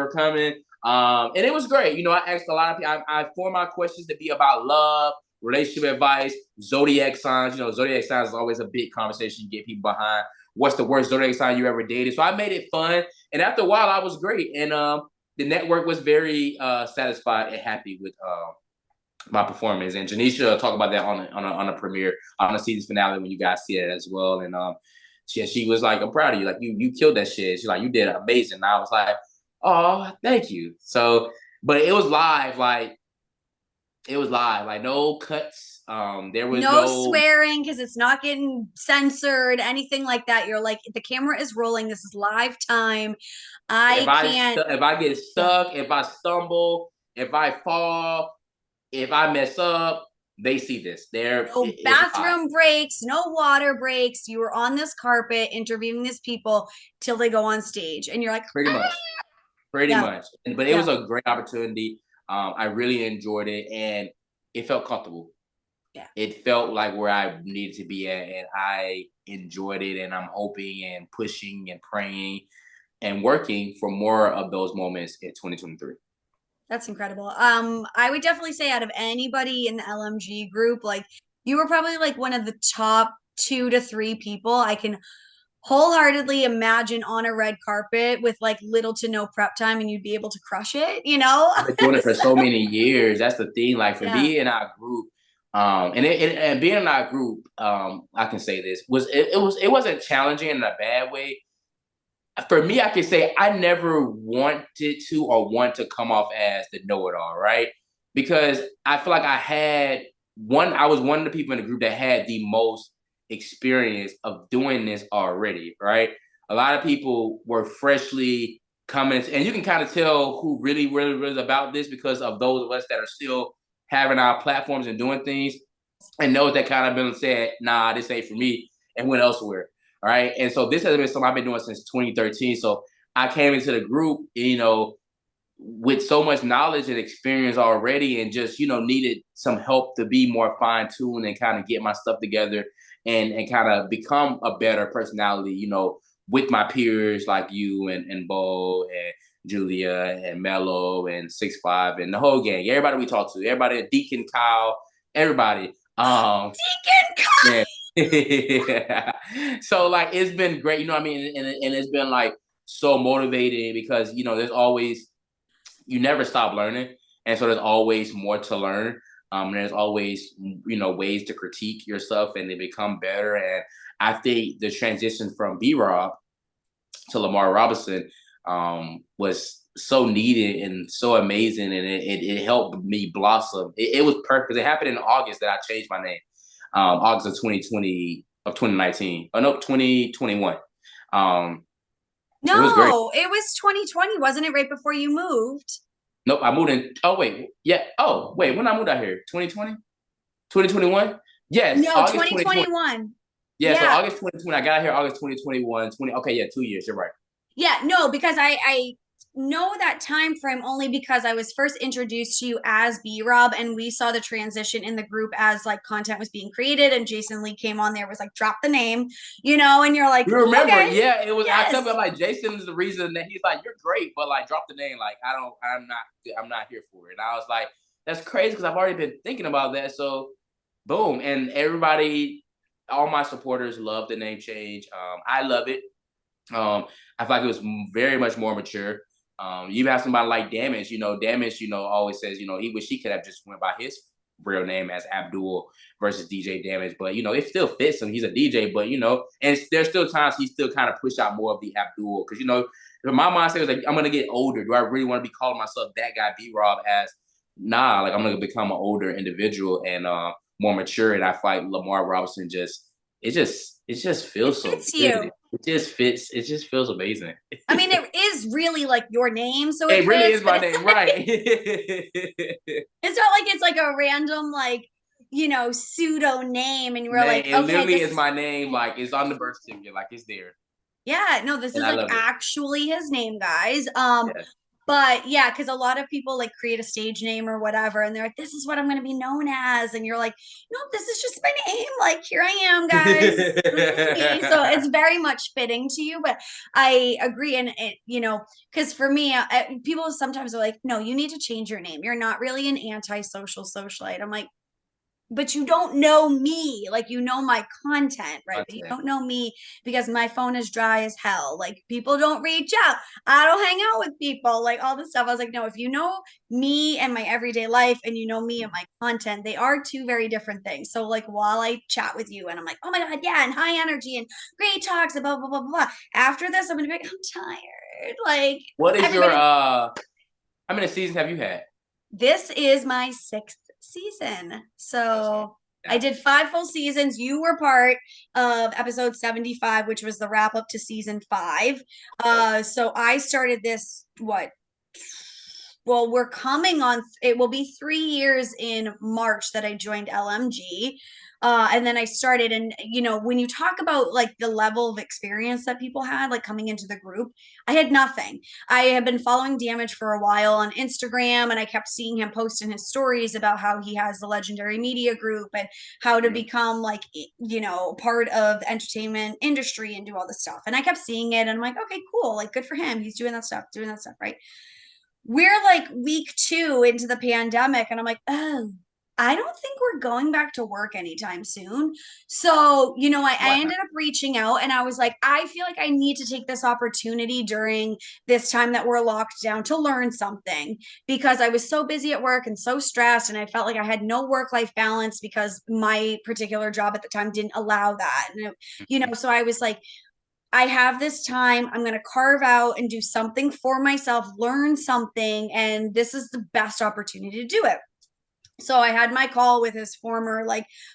was great. You know, I asked a lot of people. I formed my questions to be about love, relationship advice, zodiac signs. You know, zodiac signs is always a big conversation you get people behind. What's the worst zodiac sign you ever dated? So I made it fun, and after a while, I was great, and the network was very satisfied and happy with my performance. And Janisha talked about that on a premiere on the season finale when you guys see it as well. And she was like, "I'm proud of you. Like you killed that shit." She's like, "You did amazing." And I was like, "Oh, thank you." So, but it was live, like no cuts. There was No no swearing because it's not getting censored, anything like that. You're like, the camera is rolling. This is live time. I can't. if I get Yeah. stuck, if I stumble, if I fall, if I mess up, they see this. No It's live. bathroom breaks, no water breaks. You were on this carpet interviewing these people till they go on stage, and you're like, Pretty ah! much. Pretty Yeah, much. But it yeah. was a great opportunity. I really enjoyed it, and it felt comfortable. Yeah. It felt like where I needed to be at, and I enjoyed it. And I'm hoping and pushing and praying and working for more of those moments in 2023. That's incredible. I would definitely say out of anybody in the LMG group, like you were probably like one of the top 2 to 3 people I can wholeheartedly imagine on a red carpet with like little to no prep time and you'd be able to crush it, you know? I've been doing it for so many years. That's the thing. Like for Yeah. being in our group, and being in our group, I can say this it wasn't challenging in a bad way. For me, I can say I never wanted to or want to come off as the know-it-all, right? Because I feel like I was one of the people in the group that had the most experience of doing this already, right? A lot of people were freshly coming, and you can kind of tell who really is about this because of those of us that are still having our platforms and doing things, and those that kind of been said, nah, this ain't for me, and went elsewhere. All right. And so this has been something I've been doing since 2013. So I came into the group, with so much knowledge and experience already, and just, needed some help to be more fine tuned and kind of get my stuff together and kind of become a better personality, with my peers like you and Bo and Julia and Mello and 6'5" and the whole gang, everybody we talk to, everybody, Deacon Kyle, everybody. Deacon Yeah. Yeah. So like it's been great, what I mean, and it's been like so motivating because there's always you never stop learning, and so there's always more to learn. And there's always ways to critique yourself and to become better. And I think the transition from B Rob to Lamar Robinson was so needed and so amazing, and it helped me blossom. It was perfect. It happened in August that I changed my name. August of 2019. Oh no, 2021. It was great. No, it was 2020, wasn't it? Right before you moved. Nope, I moved in. Oh wait, yeah. Oh wait, when I moved out here, 2020, 2021. Yes, No, August 2020. 2021. Yeah, so Yeah. August 2020. I got out here August 2021. 20. Okay, yeah, 2 years. You're right. Yeah, no, because I know that time frame only because I was first introduced to you as B Rob and we saw the transition in the group as like content was being created and Jason Lee came on there was like drop the name, and you're like, You remember? okay, Yeah, it was. I yes. tell him like Jason is the reason that he's like you're great, but like drop the name. Like I don't. I'm not here for it. And I was like, that's crazy because I've already been thinking about that. So boom, and everybody, all my supporters love the name change. I love it. I feel like it was very much more mature. You have somebody like Damage, Damage, always says, he wish he could have just went by his real name as Abdul versus DJ Damage, but it still fits him. He's a DJ, but and there's still times he still kind of push out more of the Abdul because my mindset was like, I'm gonna get older. Do I really want to be calling myself that guy B Rob as nah? Like I'm gonna become an older individual and more mature, and I feel like Lamar Robinson it just It feels so fits good. you. It just fits. It just feels amazing. I mean, it is really like your name, so it It really fits, is but my name, right? it's not like it's like a random like, pseudo name and you were Name. like, It okay, literally this is is my name. Like it's on the birth certificate. Like it's there, yeah, no, this and is I like love it. actually his name, guys. Yes. But yeah, because a lot of people like create a stage name or whatever, and they're like, "This is what I'm going to be known as," and you're like, "No, this is just my name. Like, here I am, guys. This is me." So it's very much fitting to you. But I agree, and because for me, people sometimes are like, "No, you need to change your name. You're not really an antisocial socialite." I'm like, but you don't know me, like you know my content, right? But you Content. don't know me because my phone is dry as hell. Like people don't reach out. I don't hang out with people, like all this stuff. I was like, no, if you know me and my everyday life and you know me and my content, they are two very different things. So like while I chat with you and I'm like, oh my God, yeah, and high energy and great talks and blah blah blah blah. After this, I'm gonna be like, I'm tired. Like What is your everybody, how many seasons have you had? this is my 6th season. Awesome. So I Yeah. did 5 full seasons. You were part of episode 75, which was the wrap up to season 5. So I started this, what? Well, we're coming on, it will be 3 years in March that I joined LMG. And then I started, and when you talk about like the level of experience that people had, like coming into the group, I had nothing. I had been following Damage for a while on Instagram, and I kept seeing him post in his stories about how he has the Legendary Media Group and how to Mhm. become like, part of the entertainment industry and do all this stuff. And I kept seeing it, and I'm like, okay, cool, like good for him. He's doing that stuff, right? we're like week 2 into the pandemic, and I'm like, oh, I don't think we're going back to work anytime soon. So, I Wow. ended up reaching out, and I was like, I feel like I need to take this opportunity during this time that we're locked down to learn something, because I was so busy at work and so stressed, and I felt like I had no work-life balance because my particular job at the time didn't allow that. And so I was like, I have this time. I'm going to carve out and do something for myself, learn something, and this is the best opportunity to do it. So I had my call with his former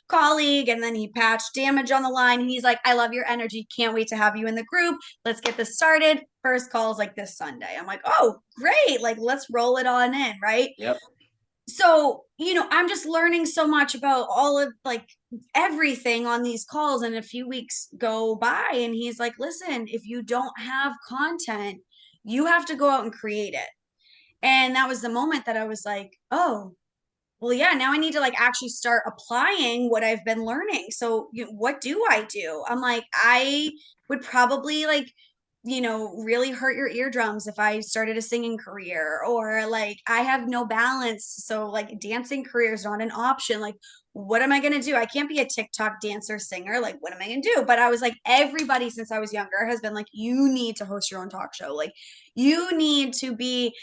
colleague, and then he patched damage on the line. And he's like, I love your energy. Can't wait to have you in the group. Let's get this started. First call is like this Sunday. I'm like, oh, great. Like, let's roll it on in, right? Yep. So I'm just learning so much about all of everything on these calls, and a few weeks go by, and he's like, listen, if you don't have content, you have to go out and create it. And that was the moment that I was like, oh, well, yeah, now I need to actually start applying what I've been learning. So what do I do? I'm like, I would probably really hurt your eardrums if I started a singing career, or I have no balance. So dancing career is not an option. Like, what am I going to do? I can't be a TikTok dancer singer. Like, what am I going to do? But I was like, everybody since I was younger has been like, you need to host your own talk show. Like, you need to be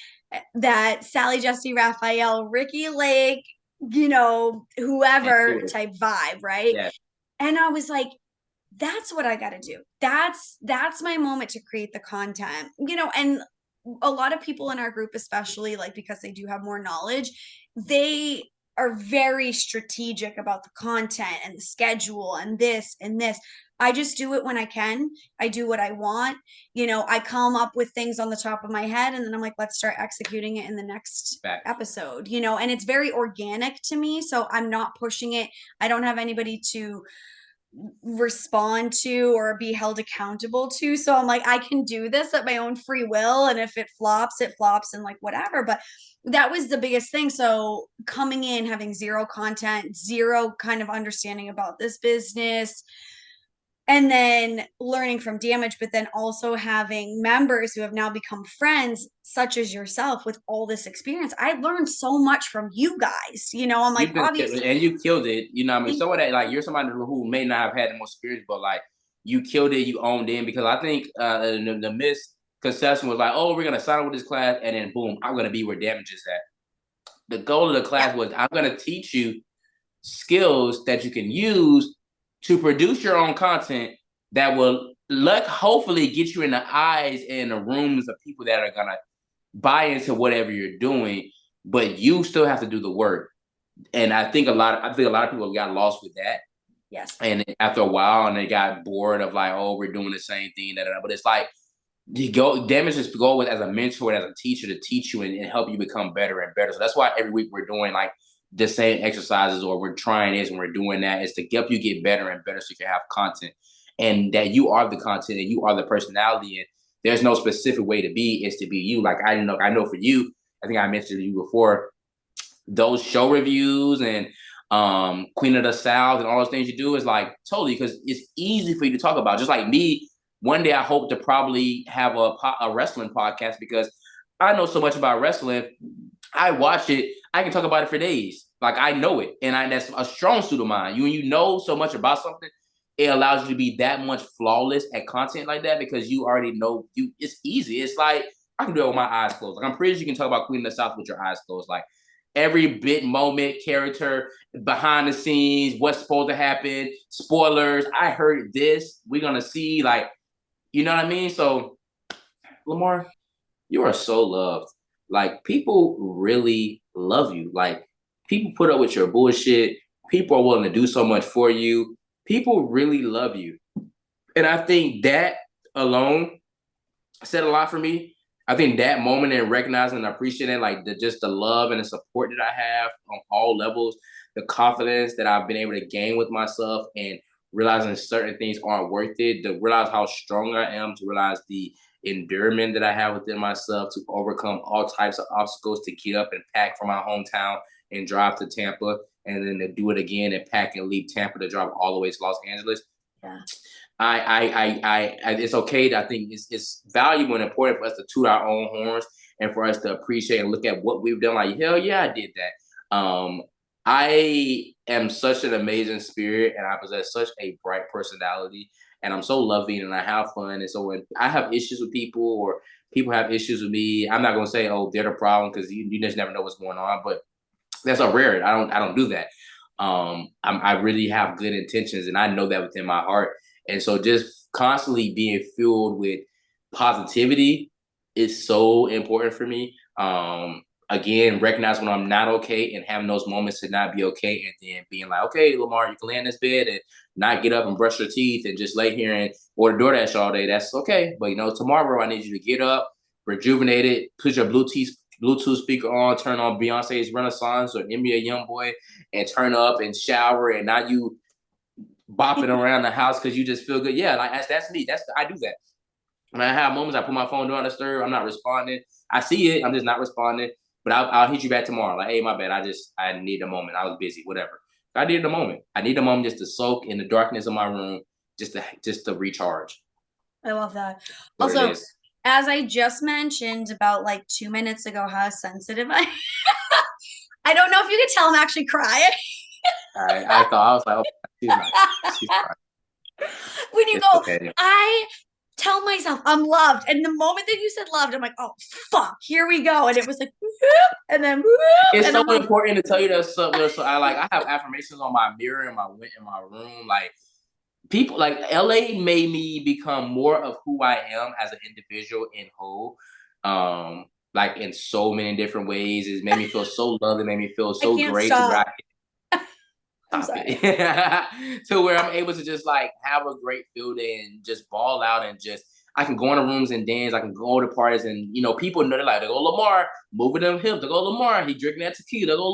that Sally Jesse Raphael, Ricky Lake, And do whoever it. type vibe, right? Yeah. And I was like, that's what I got to do. That's my moment to create the content. And a lot of people in our group, especially because they do have more knowledge, they are very strategic about the content and the schedule and this and this. I just do it when I can. I do what I want. I come up with things on the top of my head, and then I'm like, let's start executing it in the next Facts. episode, and it's very organic to me. So I'm not pushing it. I don't have anybody to respond to or be held accountable to. So I'm like, I can do this at my own free will. And if it flops and whatever. But that was the biggest thing. So coming in, having zero content, zero kind of understanding about this business, and then learning from damage, but then also having members who have now become friends, such as yourself, with all this experience. I learned so much from you guys. I'm like, You've been obviously, and you killed it. You know what I mean? Some of that, like you're somebody who may not have had the most experience, but like you killed it, you owned in because I think the misconception was like, oh, we're gonna sign up with this class and then boom, I'm gonna be where damage is at. The goal of the yeah, class was I'm gonna teach you skills that you can use to produce your own content that will hopefully get you in the eyes and the rooms of people that are gonna buy into whatever you're doing, but you still have to do the work. And I think a lot of people got lost with that. yes. And after a while, and they got bored of like, oh, we're doing the same thing. Da, da, da. But it's like damage is go with as a mentor, as a teacher to teach you and help you become better and better. So that's why every week we're doing like the same exercises, or we're trying this and we're doing that, is to help you get better and better so you can have content. And that you are the content and you are the personality. And there's no specific way to be, is to be you. Like I know for you, I think I mentioned to you before, those show reviews and Queen of the South and all those things you do is like totally, because it's easy for you to talk about. Just like me, one day I hope to probably have a wrestling podcast because I know so much about wrestling. I watch it, I can talk about it for days. Like I know it, and that's a strong suit of mine. You know so much about something, it allows you to be that much flawless at content like that because you already know you. It's easy. It's like I can do it with my eyes closed. Like I'm pretty sure you can talk about Queen of the South with your eyes closed. Like every bit, moment, character, behind the scenes, what's supposed to happen, spoilers. I heard this. We're gonna see, like, you know what I mean? So, Lamar, you are so loved. Like, people really love you. Like, people put up with your bullshit. People are willing to do so much for you. People really love you. And I think that alone said a lot for me. I think that moment and recognizing and appreciating like just the love and the support that I have on all levels, the confidence that I've been able to gain with myself, and realizing certain things aren't worth it, to realize how strong I am, to realize the endurance that I have within myself to overcome all types of obstacles, to get up and pack from my hometown and drive to Tampa, and then to do it again and pack and leave Tampa to drive all the way to Los Angeles. Yeah. It's okay. I think it's valuable and important for us to toot our own horns and for us to appreciate and look at what we've done. Like, hell yeah, I did that. I am such an amazing spirit, and I possess such a bright personality, and I'm so loving, and I have fun. And so when I have issues with people, or people have issues with me, I'm not gonna say, "Oh, they're the problem," because you just never know what's going on. But that's a rare. I don't do that. I really have good intentions, and I know that within my heart. And so just constantly being fueled with positivity is so important for me. Again, recognize when I'm not okay, and having those moments to not be okay, and then being like, okay, Lamar, you can lay in this bed and not get up and brush your teeth and just lay here and order DoorDash all day. That's okay. But tomorrow I need you to get up, rejuvenated, put your Bluetooth speaker on, turn on Beyonce's Renaissance or NBA YoungBoy, and turn up and shower, and now you bopping around the house because you just feel good. Yeah, like that's me. I do that. When I have moments, I put my phone down disturb. I'm not responding. I see it. I'm just not responding. But I'll hit you back tomorrow. Like, hey, my bad. I need a moment. I was busy. Whatever. I needed a moment. I need a moment just to soak in the darkness of my room, just to recharge. I love that. What it Also, is. as I just mentioned about like 2 minutes ago, how sensitive I I don't know if you could tell I'm actually crying. I thought I was like, oh, she's not. She's fine. When you It's go, okay. I tell myself I'm loved. And the moment that you said loved, I'm like, oh fuck, here we go. And it was like, whoop, and then whoop, It's and so I'm like, important to tell you that something. So I have affirmations on my mirror in my room. Like, people, like, LA made me become more of who I am as an individual in whole. Like, in so many different ways. It made me feel so loved. It made me feel I so can't great to where I stop. can I'm stop sorry. it. To where I'm able to just like have a great field day and just ball out, and just I can go in the rooms and dance. I can go to parties, and people know, they go, Lamar moving them hips. They go, Lamar, he drinking that tequila. They go,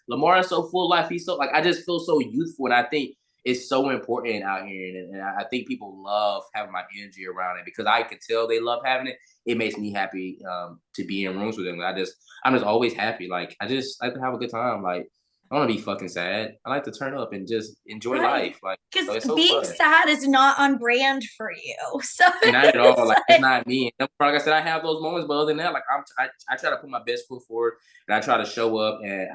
Lamar is so full of life. He's so, like, I just feel so youthful, and I think it's so important out here, and I think people love having my energy around it because I can tell they love having it. It makes me happy to be in rooms with them. I'm just always happy. Like, I just like to have a good time. Like, I don't want to be fucking sad. I like to turn up and just enjoy Right. life. Like, Because it's so being fun. sad is not on brand for you. So Not at all. it's Like, it's like, not me. And like I said, I have those moments, but other than that, like, I try to put my best foot forward, and I try to show up, and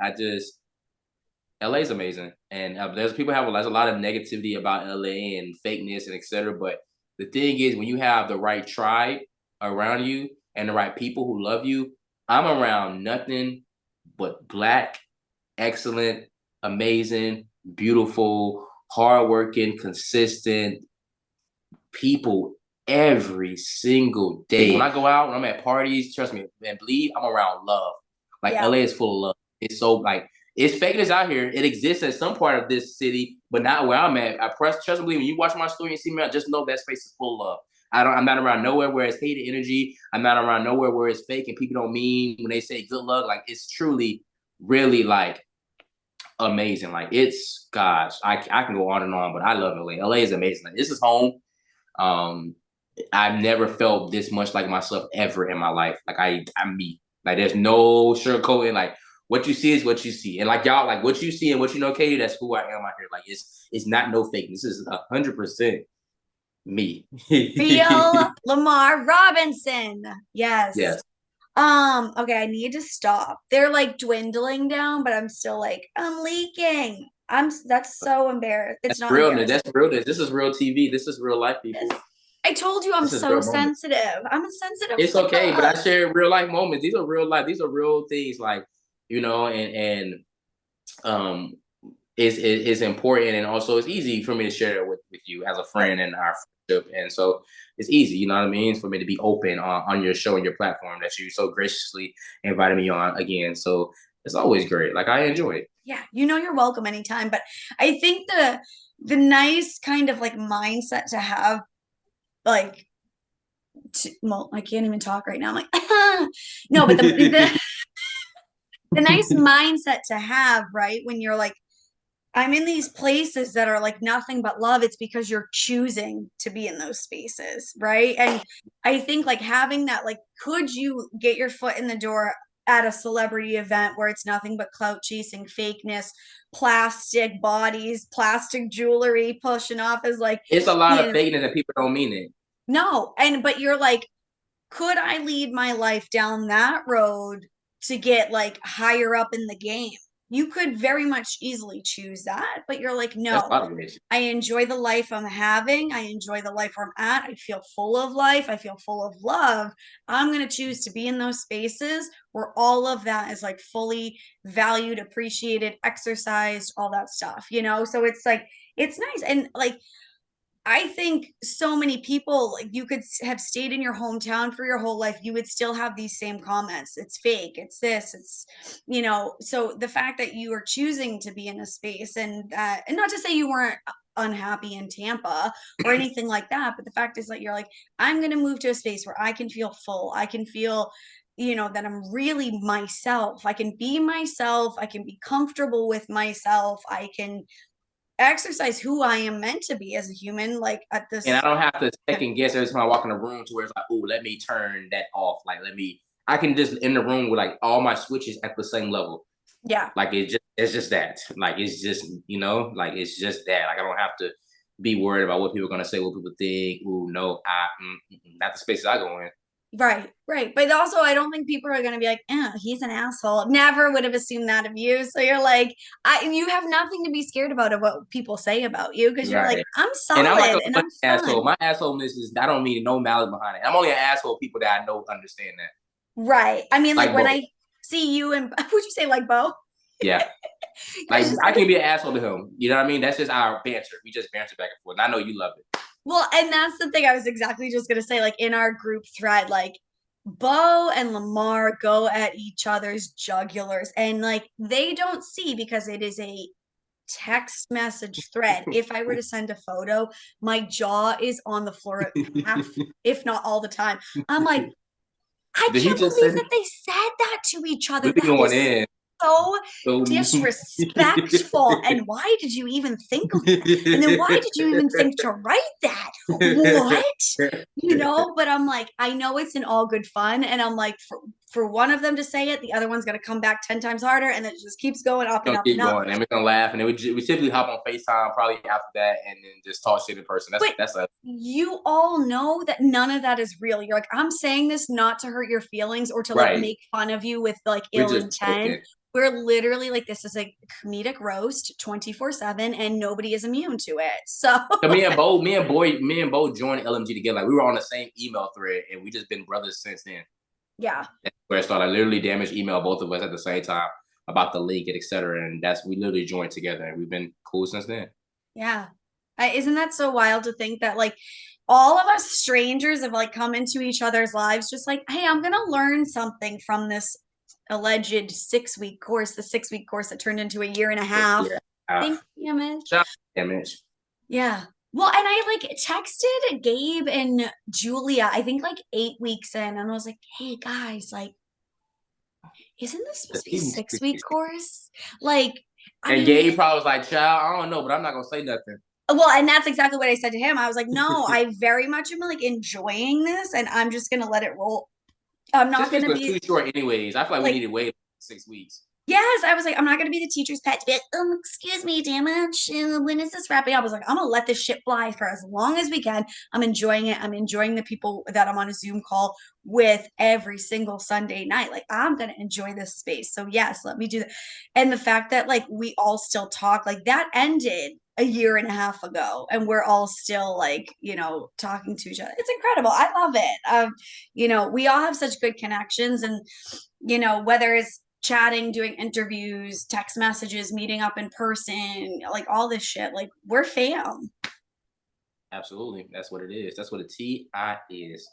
LA is amazing, and there's people have there's a lot of negativity about LA and fakeness and etc. But the thing is, when you have the right tribe around you and the right people who love you, I'm around nothing but black, excellent, amazing, beautiful, hardworking, consistent people every single day. When I go out, when I'm at parties, trust me and believe, I'm around love. Like, yeah. LA is full of love. It's so, like, it's fakeness out here. It exists in some part of this city, but not where I'm at. Trust and believe, when you watch my story and see me, I just know that space is full of love. I'm not around nowhere where it's hated energy. I'm not around nowhere where it's fake and people don't mean when they say good luck. Like, it's truly, really, like, amazing. Like, it's, gosh, I can go on and on, but I love LA. LA is amazing. Like, this is home. Um, I've never felt this much like myself ever in my life. Like, I'm me. Like, there's no sugarcoating. Like, what you see is what you see, and like, y'all, like, what you see and what you know, Katie, that's who I am out here. Like, it's not no fake. This is 100% me. Real Lamar Robinson. Yes. Yes, Okay, I need to stop. They're like dwindling down, but I'm still like, I'm leaking. That's so embarrassed. It's that's not realness. embarrassing. That's realness. This is real TV. This is real life, people. I told you I'm This is so real moment. sensitive. I'm a sensitive It's okay, but I fuck. share real life moments. These are real life. These are real things. Like, and um is important, and also it's easy for me to share it with you as a Right. friend and our friendship, and so it's easy, you know what I mean, for me to be open on your show and your platform that you so graciously invited me on again. So it's always great. Like, I enjoy it. Yeah, you're welcome anytime. But I think the nice kind of like mindset to have, like, well, I can't even talk right now. I'm like, no, but the nice mindset to have, right? When you're like, I'm in these places that are like nothing but love, it's because you're choosing to be in those spaces, right? And I think like having that, like, could you get your foot in the door at a celebrity event where it's nothing but clout chasing, fakeness, plastic bodies, plastic jewelry pushing off as like, It's a lot you of know, fakeness and people don't mean it. no. And but you're like, could I lead my life down that road to get like higher up in the game? You could very much easily choose that, but you're like, That's a no, lot of ways. I enjoy the life I'm having. I enjoy the life where I'm at. I feel full of life. I feel full of love. I'm going to choose to be in those spaces where all of that is like fully valued, appreciated, exercised, all that stuff, you know? So it's like, it's nice. And like, I think so many people, like you could have stayed in your hometown for your whole life, you would still have these same comments. It's fake, it's this, it's, you know, so the fact that you are choosing to be in a space and not to say you weren't unhappy in Tampa or anything like that, but the fact is that you're like, I'm going to move to a space where I can feel full. I can feel, you know, that I'm really myself. I can be myself. I can be comfortable with myself. I can exercise who I am meant to be as a human, like at And I this. don't have to second guess every time I walk in a room to where it's like, oh, let me turn that off. Like, I can just in the room with like all my switches at the same level. Yeah. Like it's just that. Like it's just, like it's just that. Like I don't have to be worried about what people are gonna say, what people think. Ooh, no, not the spaces I go in. Right, right. But also, I don't think people are going to be like, he's an asshole. Never would have assumed that of you. So you're like, you have nothing to be scared about of what people say about you because you're like, Right. I'm And I'm like solid a and funny I'm asshole. fun. My assholeness is I don't mean no malice behind it. I'm only an asshole people that I know understand that. Right. I mean, like Like when both. I see you and would you say like Bo? Yeah. Because Like just I can be an asshole to him. You know what I mean? That's just our banter. We just banter back and forth. And I know you love it. well, and that's the thing I was exactly just gonna say, like in our group thread, like Bo and Lamar go at each other's jugulars, and like they don't see because it is a text message thread. If I were to send a photo, my jaw is on the floor half, if not all the time. I'm like, I Did he can't just believe say that they said that to each we other. be That going is in? so So disrespectful. And why did you even think of that? And then why did you even think to write that? What? You know, but I'm like, I know it's in all good fun. And I'm like, for one of them to say it, the other one's going to come back 10 times harder. And it just keeps going up and gonna up and keep up. going, and we're gonna laugh, and then we typically hop on FaceTime probably after that, and then just talk shit in person. But That's a you all know that none of that is real. You're like, I'm saying this not to hurt your feelings or to like right. make fun of you with like We're ill just intent. joking. We're literally like, this is a comedic roast 24/7 and nobody is immune to it. So, So me and Bo joined LMG together. Like we were on the same email thread, and we just been brothers since then. yeah. That's where it started. I literally damaged email both of us at the same time about the link and etc. And we literally joined together, and we've been cool since then. Yeah. Isn't that so wild to think that like all of us strangers have like come into each other's lives just like, hey, I'm gonna learn something from this alleged 6 week course, the 6 week course that turned into a year and a half. Yeah. Thank you, Image. Shout out to damage. Yeah. Well, and I like texted Gabe and Julia, I think like 8 weeks in, and I was like, hey guys, like, isn't this supposed to be a 6 week course? Like, I And mean, Gabe probably was like, "Child, I don't know, but I'm not gonna say nothing." well, and that's exactly what I said to him. I was like, no, I very much am like enjoying this and I'm just gonna let it roll. I'm not 6 weeks gonna was be too short, anyways. I feel like we like, needed way 6 weeks. yes, I was like, I'm not gonna be the teacher's pet to be like, excuse me, damage. When is this wrapping up? I was like, I'm gonna let this shit fly for as long as we can. I'm enjoying it. I'm enjoying the people that I'm on a Zoom call with every single Sunday night. Like, I'm gonna enjoy this space. So yes, let me do that. And the fact that like we all still talk, like that ended a year and a half ago, and we're all still like, talking to each other. It's incredible. I love it. We all have such good connections, and whether it's chatting, doing interviews, text messages, meeting up in person, like all this shit. Like we're fam. Absolutely, that's what it is. That's what a TI is.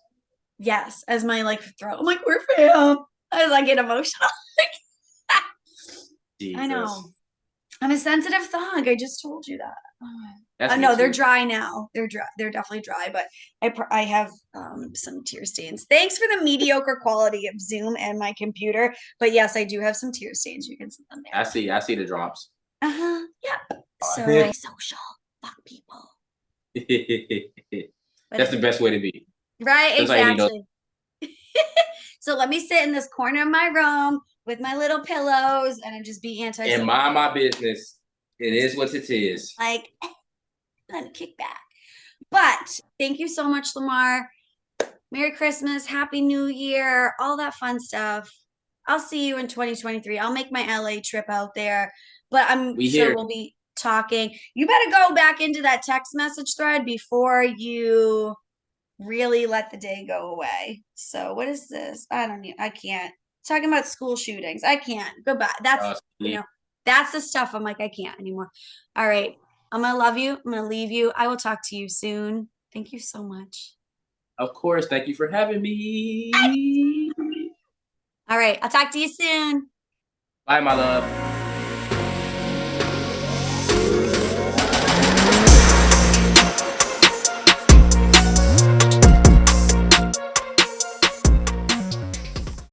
Yes, as my like throat. I'm like, we're fam. As I get emotional. I know. Jesus, I'm a sensitive thug. I just told you that. that's me No, they're too. dry now. They're dry. They're definitely dry, but I have some tear stains. Thanks for the mediocre quality of Zoom and my computer. But yes, I do have some tear stains. You can see them there. I see the drops. Uh-huh. Yeah. So social. Fuck people. But That's the best way to be. right, That's how you need those. exactly. So let me sit in this corner of my room with my little pillows and just be And antisocial. mind my business. It is what it is. Like, let me kick back. But thank you so much, Lamar. Merry Christmas, Happy New Year, all that fun stuff. I'll see you in 2023. I'll make my LA trip out there, but I'm We sure here. we'll be talking. You better go back into that text message thread before you really let the day go away. So what is this? I can't. Talking about school shootings. I can't. Goodbye. See. That's the stuff I'm like, I can't anymore. All right. I'm gonna love you. I'm gonna leave you. I will talk to you soon. Thank you so much. Of course. Thank you for having me. All right. I'll talk to you soon. Bye, my love.